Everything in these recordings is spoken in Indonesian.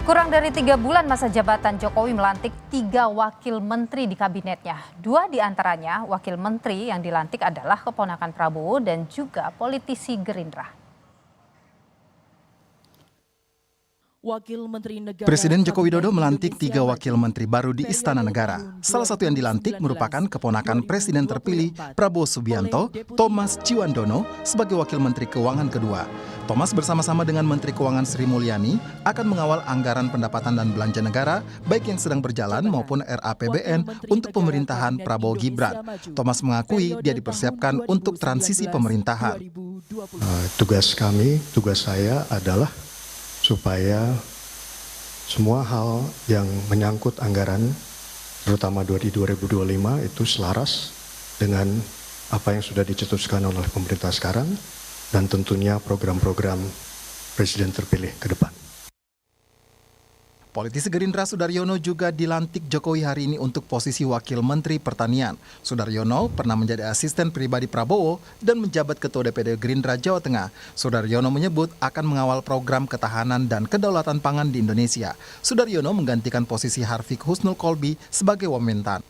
Kurang dari 3 bulan masa jabatan, Jokowi melantik 3 wakil menteri di kabinetnya. 2 diantaranya wakil menteri yang dilantik adalah keponakan Prabowo dan juga politisi Gerindra. Presiden Joko Widodo melantik 3 wakil menteri baru di Istana Negara. Salah satu yang dilantik merupakan keponakan Presiden terpilih Prabowo Subianto, Thomas Ciwandono, sebagai wakil menteri keuangan kedua. Thomas bersama-sama dengan Menteri Keuangan Sri Mulyani akan mengawal anggaran pendapatan dan belanja negara, baik yang sedang berjalan maupun RAPBN untuk pemerintahan Prabowo Gibran. Thomas mengakui dia dipersiapkan untuk transisi pemerintahan. Tugas saya adalah supaya semua hal yang menyangkut anggaran, terutama di 2025 itu selaras dengan apa yang sudah dicetuskan oleh pemerintah sekarang dan tentunya program-program Presiden terpilih ke depan. Politisi Gerindra Sudaryono juga dilantik Jokowi hari ini untuk posisi Wakil Menteri Pertanian. Sudaryono pernah menjadi asisten pribadi Prabowo dan menjabat Ketua DPD Gerindra Jawa Tengah. Sudaryono menyebut akan mengawal program ketahanan dan kedaulatan pangan di Indonesia. Sudaryono menggantikan posisi Harfiq Husnul Kolbi sebagai Wamentan.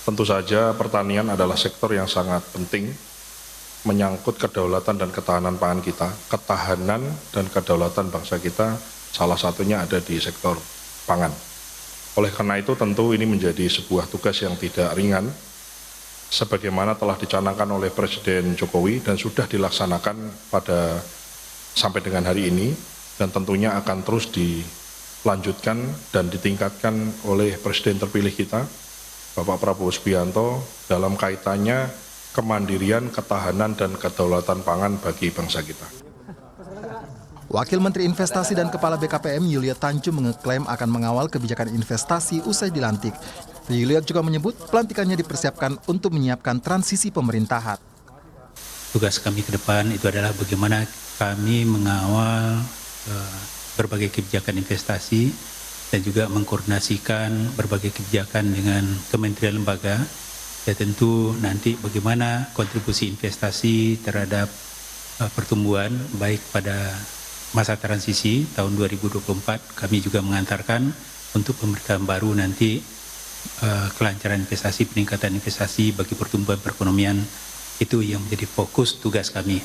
Tentu saja pertanian adalah sektor yang sangat penting, menyangkut kedaulatan dan ketahanan pangan kita, ketahanan dan kedaulatan bangsa kita. Salah satunya ada di sektor pangan. Oleh karena itu tentu ini menjadi sebuah tugas yang tidak ringan, sebagaimana telah dicanangkan oleh Presiden Jokowi dan sudah dilaksanakan sampai dengan hari ini, dan tentunya akan terus dilanjutkan dan ditingkatkan oleh Presiden terpilih kita, Bapak Prabowo Subianto, dalam kaitannya kemandirian, ketahanan, dan kedaulatan pangan bagi bangsa kita. Wakil Menteri Investasi dan Kepala BKPM Yulia Tanjung mengeklaim akan mengawal kebijakan investasi usai dilantik. Yulia juga menyebut pelantikannya dipersiapkan untuk menyiapkan transisi pemerintahan. Tugas kami ke depan itu adalah bagaimana kami mengawal berbagai kebijakan investasi dan juga mengkoordinasikan berbagai kebijakan dengan kementerian lembaga. Ya tentu nanti bagaimana kontribusi investasi terhadap pertumbuhan baik pada masa transisi tahun 2024, kami juga mengantarkan untuk pemerintahan baru nanti kelancaran investasi, peningkatan investasi bagi pertumbuhan perekonomian, itu yang menjadi fokus tugas kami.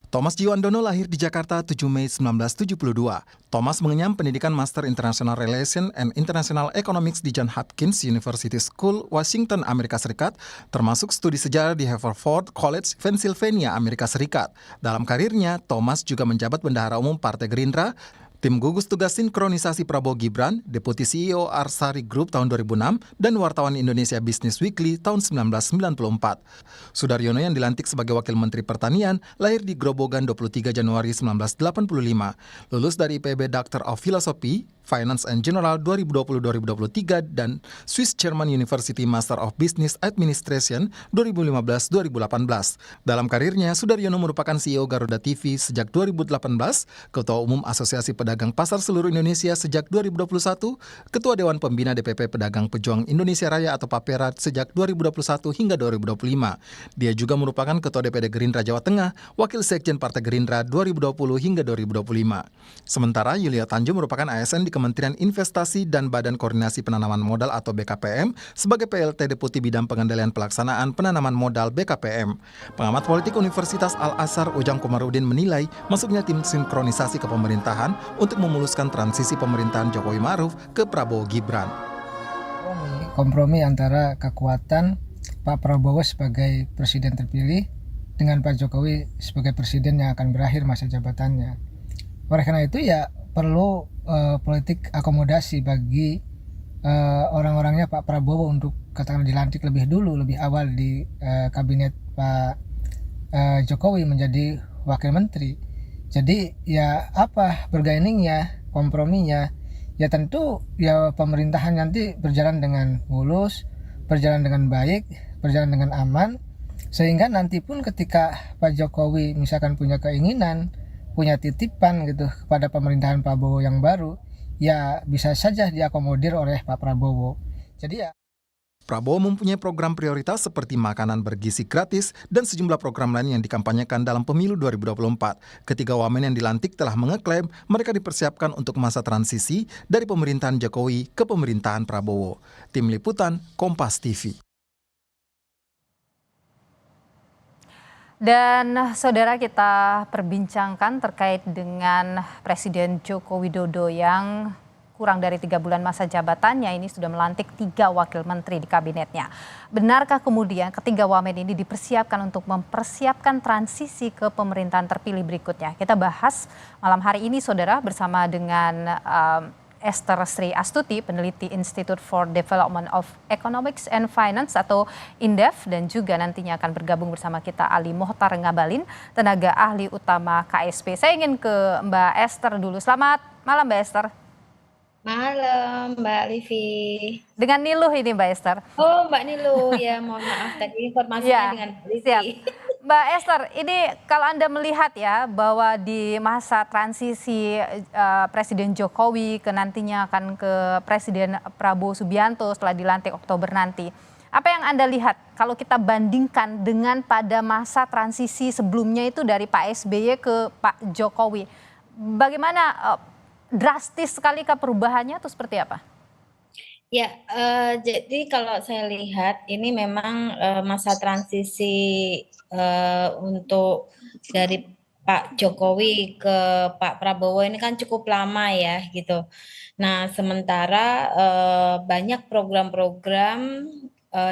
Thomas Ciwandono lahir di Jakarta 7 Mei 1972. Thomas mengenyam pendidikan Master International Relations and International Economics di Johns Hopkins University School, Washington, Amerika Serikat, termasuk studi sejarah di Haverford College, Pennsylvania, Amerika Serikat. Dalam karirnya, Thomas juga menjabat Bendahara Umum Partai Gerindra, Tim Gugus Tugas Sinkronisasi Prabowo Gibran, Deputi CEO Arsari Group tahun 2006, dan wartawan Indonesia Business Weekly tahun 1994. Sudaryono yang dilantik sebagai Wakil Menteri Pertanian lahir di Grobogan 23 Januari 1985. Lulus dari IPB Doctor of Philosophy, Finance and General 2020-2023 dan Swiss German University Master of Business Administration 2015-2018. Dalam karirnya, Sudaryono merupakan CEO Garuda TV sejak 2018, Ketua Umum Asosiasi Pedagang Pasar Seluruh Indonesia sejak 2021, Ketua Dewan Pembina DPP Pedagang Pejuang Indonesia Raya atau Papera sejak 2021 hingga 2025. Dia juga merupakan Ketua DPD Gerindra Jawa Tengah, Wakil Sekjen Partai Gerindra 2020 hingga 2025. Sementara Yulia Tanjung merupakan ASN di Kementerian Investasi dan Badan Koordinasi Penanaman Modal atau BKPM sebagai PLT Deputi Bidang Pengendalian Pelaksanaan Penanaman Modal BKPM. Pengamat politik Universitas Al-Azhar Ujang Komarudin menilai masuknya tim sinkronisasi kepemerintahan untuk memuluskan transisi pemerintahan Jokowi Ma'ruf ke Prabowo Gibran. Kompromi antara kekuatan Pak Prabowo sebagai presiden terpilih dengan Pak Jokowi sebagai presiden yang akan berakhir masa jabatannya. Oleh karena itu ya perlu politik akomodasi bagi orang-orangnya Pak Prabowo untuk katakanlah dilantik lebih dulu, lebih awal di kabinet Pak Jokowi menjadi wakil menteri. Jadi ya apa bargainingnya, komprominya, ya tentu ya pemerintahan nanti berjalan dengan mulus, berjalan dengan baik, berjalan dengan aman, sehingga nanti pun ketika Pak Jokowi misalkan punya keinginan, punya titipan gitu kepada pemerintahan Prabowo yang baru, ya bisa saja diakomodir oleh Pak Prabowo. Jadi ya Prabowo mempunyai program prioritas seperti makanan bergizi gratis dan sejumlah program lain yang dikampanyekan dalam pemilu 2024. Ketiga wamen yang dilantik telah mengeklaim mereka dipersiapkan untuk masa transisi dari pemerintahan Jokowi ke pemerintahan Prabowo. Tim Liputan, Kompas TV. Dan saudara, kita perbincangkan terkait dengan Presiden Joko Widodo yang kurang dari 3 bulan masa jabatannya ini sudah melantik 3 wakil menteri di kabinetnya. Benarkah kemudian ketiga wamen ini dipersiapkan untuk mempersiapkan transisi ke pemerintahan terpilih berikutnya? Kita bahas malam hari ini saudara bersama dengan Esther Sri Astuti, peneliti Institute for Development of Economics and Finance atau INDEF, dan juga nantinya akan bergabung bersama kita Ali Mohtar Ngabalin, tenaga ahli utama KSP. Saya ingin ke Mbak Esther dulu. Selamat malam Mbak Esther. Malam, Mbak Livi. Dengan Niluh ini Mbak Esther. Oh, Mbak Niluh, ya mohon maaf tadi informasinya Ya, dengan Mbak Livi. siap. Mbak Esther, ini kalau Anda melihat ya bahwa di masa transisi Presiden Jokowi ke nantinya akan ke Presiden Prabowo Subianto setelah dilantik Oktober nanti. Apa yang Anda lihat kalau kita bandingkan dengan pada masa transisi sebelumnya itu dari Pak SBY ke Pak Jokowi? Bagaimana drastis sekali ke perubahannya atau seperti apa? Ya, jadi kalau saya lihat ini memang masa transisi untuk dari Pak Jokowi ke Pak Prabowo ini kan cukup lama ya gitu. Nah, sementara banyak program-program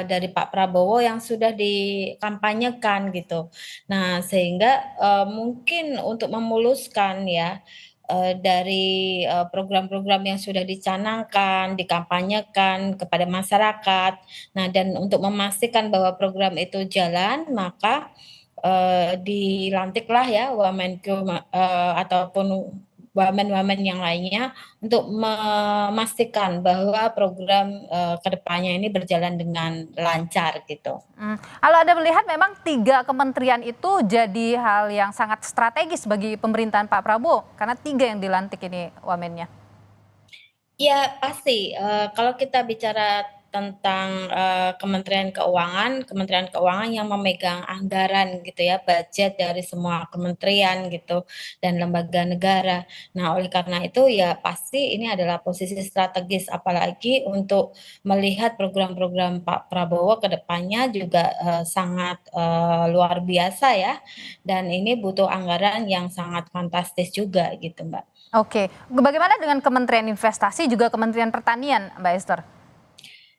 dari Pak Prabowo yang sudah dikampanyekan gitu. Nah, sehingga mungkin untuk memuluskan ya dari program-program yang sudah dicanangkan, dikampanyekan kepada masyarakat. Nah, dan untuk memastikan bahwa program itu jalan, maka dilantiklah ya Wamenkeu ataupun wamen-wamen yang lainnya untuk memastikan bahwa program kedepannya ini berjalan dengan lancar gitu. Kalau Anda melihat memang 3 kementerian itu jadi hal yang sangat strategis bagi pemerintahan Pak Prabowo karena 3 yang dilantik ini wamennya. Ya pasti, kalau kita bicara tentang Kementerian Keuangan yang memegang anggaran gitu ya, budget dari semua kementerian gitu dan lembaga negara. Nah, oleh karena itu ya pasti ini adalah posisi strategis, apalagi untuk melihat program-program Pak Prabowo ke depannya juga sangat luar biasa ya, dan ini butuh anggaran yang sangat fantastis juga gitu Mbak. Oke, bagaimana dengan Kementerian Investasi juga Kementerian Pertanian, Mbak Esther?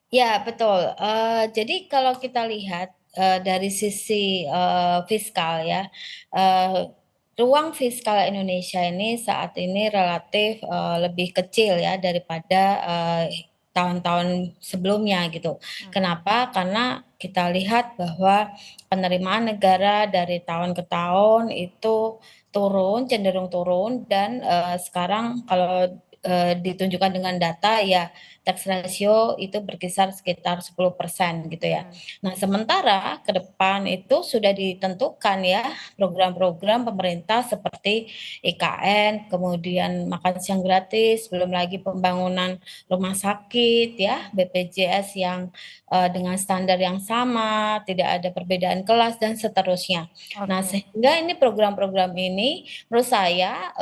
Ya betul, jadi kalau kita lihat dari sisi fiskal ya, ruang fiskal Indonesia ini saat ini relatif lebih kecil ya daripada tahun-tahun sebelumnya gitu. Kenapa? Karena kita lihat bahwa penerimaan negara dari tahun ke tahun itu cenderung turun, dan sekarang kalau ditunjukkan dengan data ya tax ratio itu berkisar sekitar 10% gitu ya. Nah, sementara ke depan itu sudah ditentukan ya program-program pemerintah seperti IKN, kemudian makan siang gratis, belum lagi pembangunan rumah sakit ya, BPJS yang dengan standar yang sama, tidak ada perbedaan kelas dan seterusnya. Nah, sehingga ini program-program ini menurut saya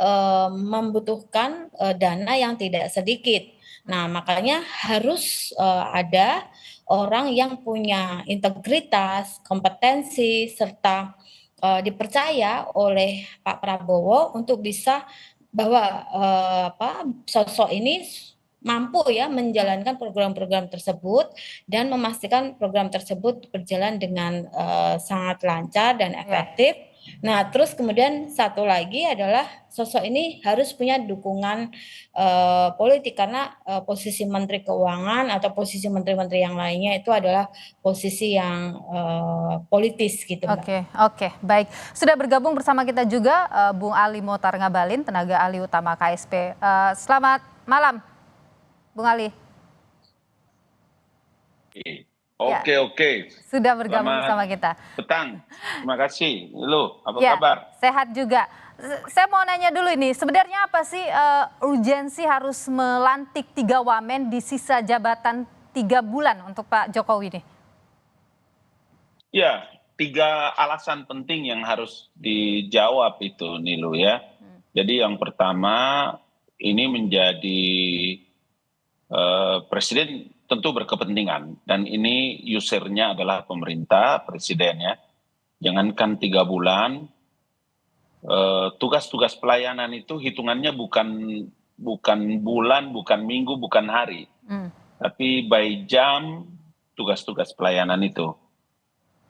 membutuhkan dana yang tidak sedikit. Nah, makanya harus ada orang yang punya integritas, kompetensi, serta dipercaya oleh Pak Prabowo untuk bisa bahwa sosok ini mampu ya menjalankan program-program tersebut dan memastikan program tersebut berjalan dengan sangat lancar dan efektif. Nah, terus kemudian satu lagi adalah sosok ini harus punya dukungan politik, karena posisi Menteri Keuangan atau posisi menteri-menteri yang lainnya itu adalah posisi yang politis gitu. Oke, baik. Sudah bergabung bersama kita juga Bung Ali Mohtar Ngabalin, tenaga ahli utama KSP. Selamat malam, Bung Ali. Oke. Sudah bergabung bersama kita. Petang, terima kasih. Halo, apa Ya, kabar? sehat juga. Saya mau nanya dulu ini, sebenarnya apa sih urgensi harus melantik 3 wamen di sisa jabatan 3 bulan untuk Pak Jokowi nih? Ya, 3 alasan penting yang harus dijawab itu, Nilu ya. Jadi yang pertama, ini menjadi presiden tentu berkepentingan dan ini usernya adalah pemerintah, presiden ya. Jangankan 3 bulan, tugas-tugas pelayanan itu hitungannya bukan bulan, bukan minggu, bukan hari, tapi by jam tugas-tugas pelayanan itu.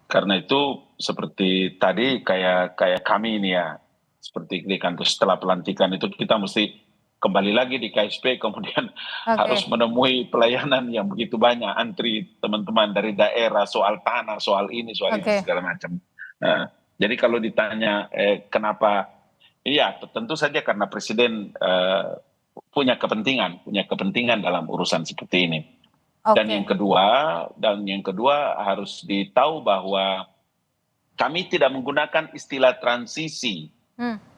Karena itu seperti tadi kayak kami ini ya, seperti di kantor setelah pelantikan itu kita mesti kembali lagi di KSP, kemudian harus menemui pelayanan yang begitu banyak, antri teman-teman dari daerah, soal tanah, soal ini, soal itu segala macam. Nah, jadi kalau ditanya kenapa, iya tentu saja karena presiden punya kepentingan dalam urusan seperti ini. Dan yang kedua harus ditahu bahwa kami tidak menggunakan istilah transisi,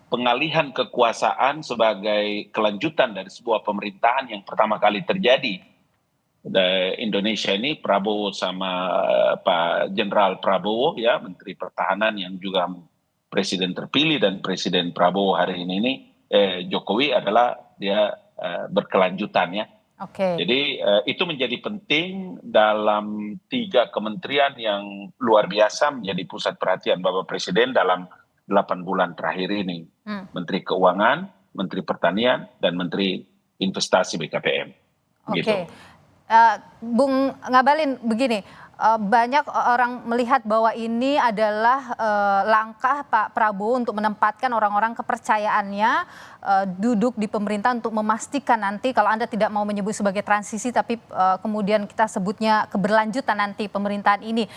pengalihan kekuasaan sebagai kelanjutan dari sebuah pemerintahan yang pertama kali terjadi di Indonesia ini, Prabowo sama Pak Jenderal Prabowo ya, Menteri Pertahanan yang juga presiden terpilih, dan Presiden Prabowo hari ini Jokowi adalah dia berkelanjutan ya. Jadi itu menjadi penting dalam 3 kementerian yang luar biasa menjadi pusat perhatian Bapak Presiden dalam 8 bulan terakhir ini. Menteri Keuangan, Menteri Pertanian, dan Menteri Investasi BKPM. Gitu. Bung Ngabalin, begini, banyak orang melihat bahwa ini adalah langkah Pak Prabowo untuk menempatkan orang-orang kepercayaannya duduk di pemerintah untuk memastikan nanti, kalau Anda tidak mau menyebut sebagai transisi, tapi kemudian kita sebutnya keberlanjutan nanti pemerintahan ini.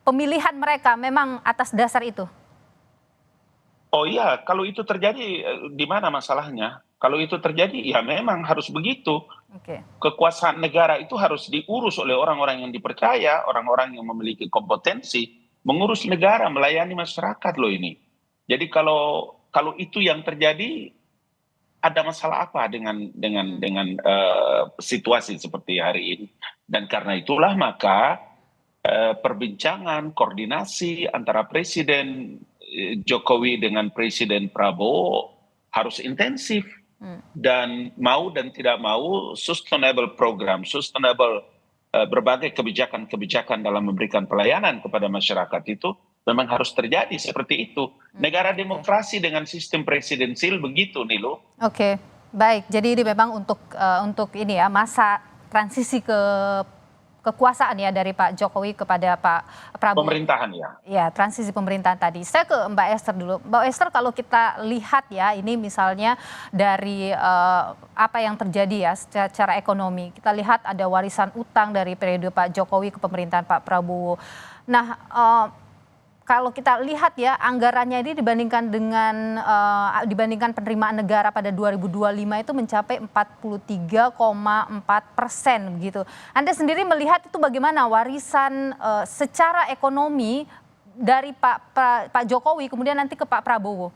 Pemilihan mereka memang atas dasar itu? Oh iya, kalau itu terjadi di mana masalahnya? Kalau itu terjadi ya memang harus begitu. Kekuasaan negara itu harus diurus oleh orang-orang yang dipercaya, orang-orang yang memiliki kompetensi mengurus negara, melayani masyarakat loh ini. Jadi kalau itu yang terjadi, ada masalah apa dengan situasi seperti hari ini? Dan karena itulah maka perbincangan, koordinasi antara Presiden Jokowi dengan Presiden Prabowo harus intensif, dan mau dan tidak mau sustainable program, berbagai kebijakan dalam memberikan pelayanan kepada masyarakat itu memang harus terjadi seperti itu. Negara demokrasi dengan sistem presidensil begitu, Nilu. Baik. Jadi ini memang untuk ini ya, masa transisi kekuasaan ya dari Pak Jokowi kepada Pak Prabowo. Pemerintahan ya. Ya, transisi pemerintahan tadi. Saya ke Mbak Esther dulu. Mbak Esther, kalau kita lihat ya, ini misalnya dari apa yang terjadi ya secara ekonomi. Kita lihat ada warisan utang dari periode Pak Jokowi ke pemerintahan Pak Prabowo. Nah, kalau kita lihat ya, anggarannya ini dibandingkan penerimaan negara pada 2025 itu mencapai 43,4% begitu. Anda sendiri melihat itu bagaimana warisan secara ekonomi dari Pak Jokowi kemudian nanti ke Pak Prabowo?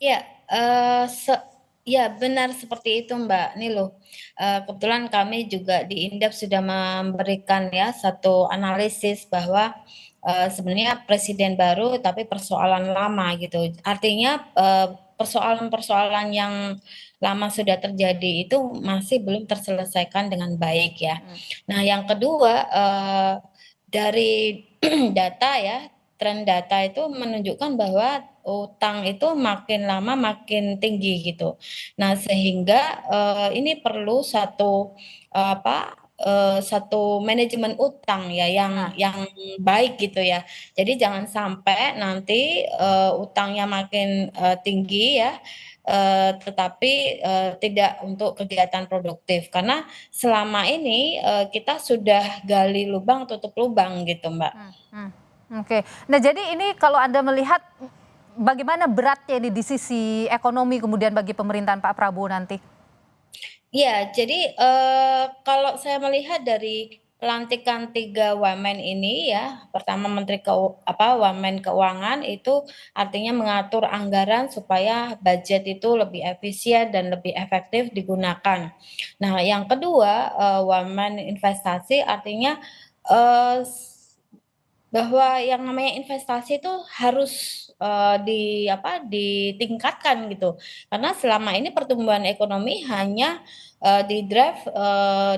Ya, ya benar seperti itu Mbak Nilu. Kebetulan kami juga di Indef sudah memberikan ya satu analisis bahwa sebenarnya presiden baru tapi persoalan lama gitu. Artinya persoalan-persoalan yang lama sudah terjadi itu masih belum terselesaikan dengan baik ya. Nah, yang kedua dari data ya, tren data itu menunjukkan bahwa utang itu makin lama makin tinggi gitu. Nah, sehingga ini perlu satu manajemen utang ya yang baik gitu ya. Jadi jangan sampai nanti utangnya makin tinggi ya, tetapi tidak untuk kegiatan produktif, karena selama ini kita sudah gali lubang tutup lubang gitu Mbak. Nah, jadi ini kalau Anda melihat bagaimana beratnya ini di sisi ekonomi kemudian bagi pemerintahan Pak Prabowo nanti? Ya, jadi kalau saya melihat dari pelantikan 3 wamen ini ya, pertama Wamen Keuangan itu artinya mengatur anggaran supaya budget itu lebih efisien dan lebih efektif digunakan. Nah, yang kedua, Wamen Investasi artinya, eee, bahwa yang namanya investasi itu harus, ditingkatkan gitu. Karena selama ini pertumbuhan ekonomi hanya, di-drive,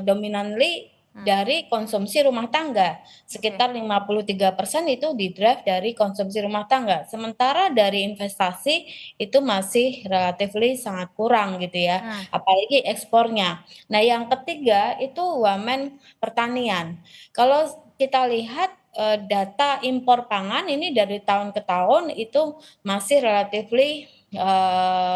dominantly dari konsumsi rumah tangga. Sekitar 53% itu di-drive dari konsumsi rumah tangga. Sementara dari investasi itu masih relatively sangat kurang gitu ya, apalagi ekspornya. Nah, yang ketiga itu wamen pertanian. Kalau kita lihat, data impor pangan ini dari tahun ke tahun itu masih relatively,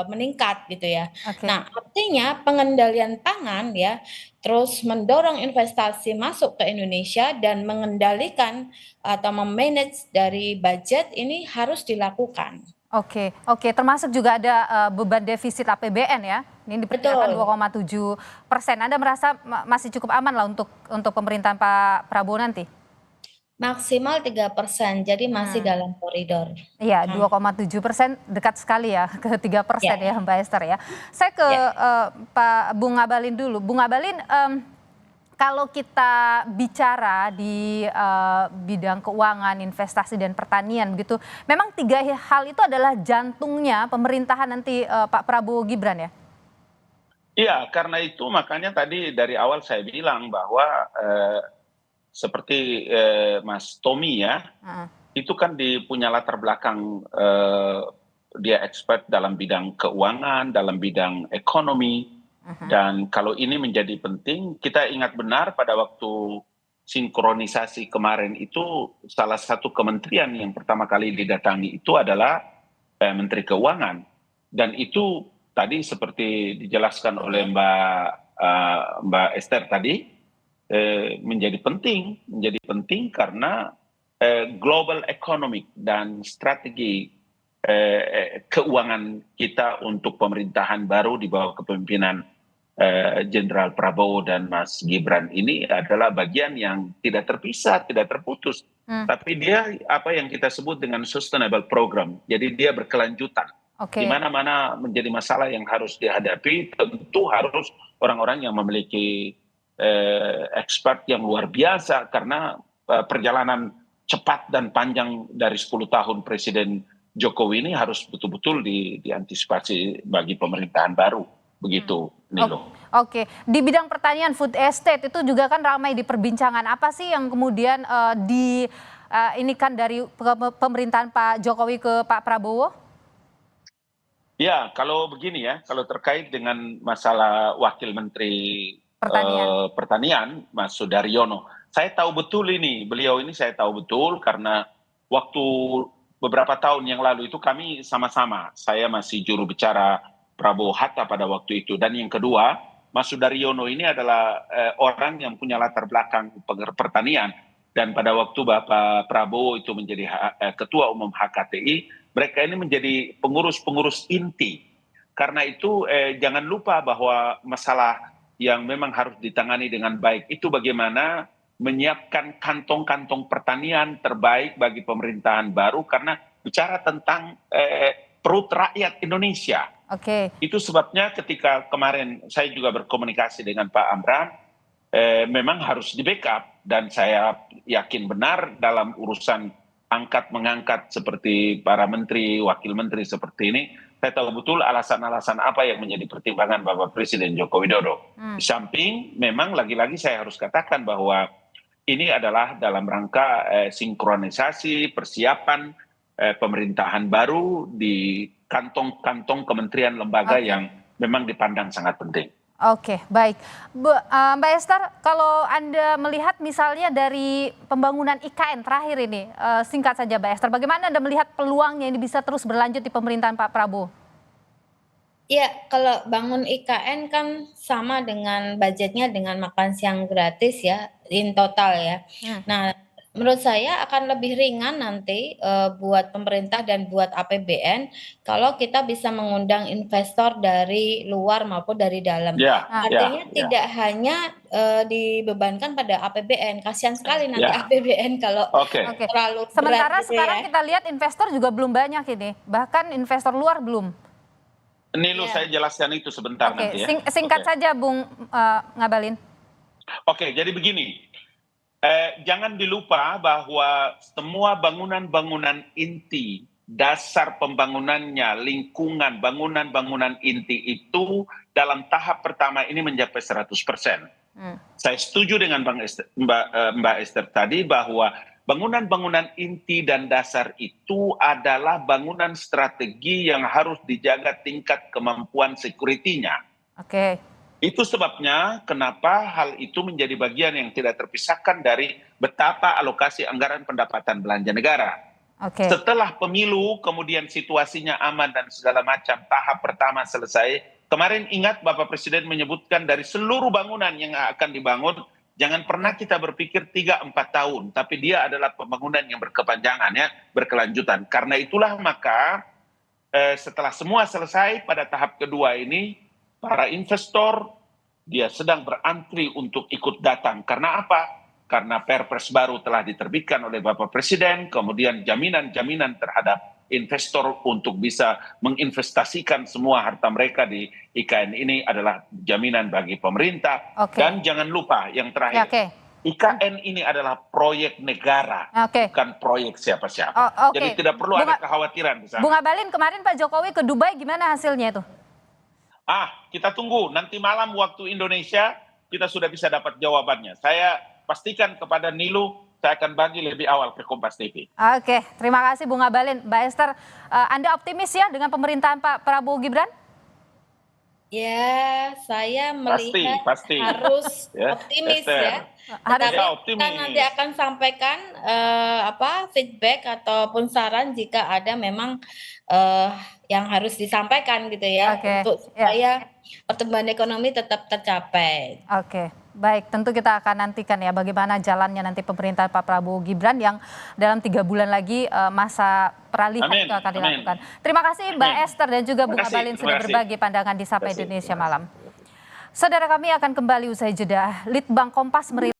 meningkat gitu ya. Oke. Nah, artinya pengendalian pangan ya, terus mendorong investasi masuk ke Indonesia dan mengendalikan atau me-manage dari budget ini harus dilakukan. Oke, termasuk juga ada beban defisit APBN ya. Ini diperkirakan Betul. 2,7%. Anda merasa masih cukup aman lah untuk pemerintahan Pak Prabowo nanti? Maksimal 3%, jadi masih dalam koridor. Iya, 2,7% dekat sekali ya ke 3% Ya. ya Mbak Esther ya. Saya ke Ya. Pak Bung Abalin dulu. Bung Abalin, kalau kita bicara di bidang keuangan, investasi dan pertanian begitu, memang 3 hal itu adalah jantungnya pemerintahan nanti Pak Prabowo Gibran ya? Iya, karena itu makanya tadi dari awal saya bilang bahwa seperti Mas Tommy ya, itu kan punya latar belakang dia expert dalam bidang keuangan, dalam bidang ekonomi, dan kalau ini menjadi penting, kita ingat benar pada waktu sinkronisasi kemarin itu salah satu kementerian yang pertama kali didatangi itu adalah Menteri Keuangan, dan itu tadi seperti dijelaskan oleh Mbak Esther tadi, menjadi penting karena global economic dan strategi keuangan kita untuk pemerintahan baru di bawah kepemimpinan Jenderal Prabowo dan Mas Gibran ini adalah bagian yang tidak terpisah, tidak terputus. Tapi dia apa yang kita sebut dengan sustainable program. Jadi dia berkelanjutan. Di mana-mana menjadi masalah yang harus dihadapi, tentu harus orang-orang yang memiliki expert yang luar biasa, karena perjalanan cepat dan panjang dari 10 tahun Presiden Jokowi ini harus betul-betul diantisipasi bagi pemerintahan baru. Begitu, Nilo. Oke, di bidang pertanian food estate itu juga kan ramai diperbincangkan. Apa sih yang kemudian ini kan dari pemerintahan Pak Jokowi ke Pak Prabowo? Ya, kalau begini ya, kalau terkait dengan masalah Wakil Menteri Pertanian, Mas Sudaryono, saya tahu betul beliau ini saya tahu betul karena waktu beberapa tahun yang lalu itu kami sama-sama, saya masih juru bicara Prabowo Hatta pada waktu itu, dan yang kedua, Mas Sudaryono ini adalah orang yang punya latar belakang pertanian, dan pada waktu Bapak Prabowo itu menjadi Ketua Umum HKTI, mereka ini menjadi pengurus-pengurus inti. Karena itu jangan lupa bahwa masalah yang memang harus ditangani dengan baik itu bagaimana menyiapkan kantong-kantong pertanian terbaik bagi pemerintahan baru, karena bicara tentang perut rakyat Indonesia. Itu sebabnya ketika kemarin saya juga berkomunikasi dengan Pak Amran, memang harus di-backup, dan saya yakin benar dalam urusan angkat-mengangkat seperti para menteri, wakil menteri seperti ini, saya tahu betul alasan-alasan apa yang menjadi pertimbangan Bapak Presiden Joko Widodo. Di samping memang lagi-lagi saya harus katakan bahwa ini adalah dalam rangka sinkronisasi persiapan pemerintahan baru di kantong-kantong kementerian lembaga yang memang dipandang sangat penting. Oke, baik. Mbak Esther, kalau Anda melihat misalnya dari pembangunan IKN terakhir ini, singkat saja Mbak Esther, bagaimana Anda melihat peluangnya ini bisa terus berlanjut di pemerintahan Pak Prabowo? Ya, kalau bangun IKN kan sama dengan budgetnya dengan makan siang gratis ya, in total ya. Nah, menurut saya akan lebih ringan nanti buat pemerintah dan buat APBN kalau kita bisa mengundang investor dari luar maupun dari dalam. Ya, Artinya ya, tidak hanya dibebankan pada APBN. Kasihan sekali nanti ya. APBN kalau Oke. terlalu berat Sementara gitu sekarang ya. kita lihat investor juga belum banyak ini, bahkan investor luar belum. Nilu, Iya. saya jelaskan itu sebentar Oke, nanti ya. singkat Oke. saja Bung Ngabalin. Oke, jadi begini. Jangan dilupa bahwa semua bangunan-bangunan inti, dasar pembangunannya, lingkungan, bangunan-bangunan inti itu dalam tahap pertama ini mencapai 100%. Saya setuju dengan Mbak Esther tadi bahwa bangunan-bangunan inti dan dasar itu adalah bangunan strategi yang harus dijaga tingkat kemampuan security-nya. Oke. Itu sebabnya kenapa hal itu menjadi bagian yang tidak terpisahkan dari betapa alokasi anggaran pendapatan belanja negara. Oke. Setelah pemilu, kemudian situasinya aman dan segala macam, tahap pertama selesai. Kemarin ingat Bapak Presiden menyebutkan dari seluruh bangunan yang akan dibangun, jangan pernah kita berpikir 3-4 tahun, tapi dia adalah pembangunan yang berkepanjangan, ya, berkelanjutan. Karena itulah maka setelah semua selesai pada tahap kedua ini, para investor dia sedang berantri untuk ikut datang. Karena apa? Karena Perpres baru telah diterbitkan oleh Bapak Presiden, kemudian jaminan-jaminan terhadap investor untuk bisa menginvestasikan semua harta mereka di IKN ini adalah jaminan bagi pemerintah. Oke. Dan jangan lupa yang terakhir, Oke. IKN ini adalah proyek negara, Oke. bukan proyek siapa-siapa. Oh, oke. Jadi tidak perlu ada kekhawatiran di sana. Bung Ngabalin, kemarin Pak Jokowi ke Dubai, gimana hasilnya itu? Kita tunggu nanti malam waktu Indonesia kita sudah bisa dapat jawabannya. Saya pastikan kepada Nilu, saya akan bagi lebih awal ke Kompas TV. Oke, terima kasih Bung Ngabalin. Mbak Esther, Anda optimis ya dengan pemerintahan Pak Prabowo Gibran? Ya, saya melihat Pasti. harus Ya, optimis Esther. ya. Harus Tetapi ya, kita optimis. nanti akan sampaikan feedback ataupun saran jika ada memang yang harus disampaikan gitu ya, Oke, untuk supaya pertumbuhan ekonomi tetap tercapai. Oke, baik. Tentu kita akan nantikan ya bagaimana jalannya nanti pemerintahan Pak Prabowo Gibran yang dalam 3 bulan lagi masa peralihan Amin, itu akan amin. dilakukan. Terima kasih Mbak Amin. Esther dan juga Bung Terima kasih, Ngabalin terima sudah kasih. berbagi pandangan di Sapa Terima kasih, Indonesia terima kasih. Malam. Saudara, kami akan kembali usai jeda. Litbang Kompas merilis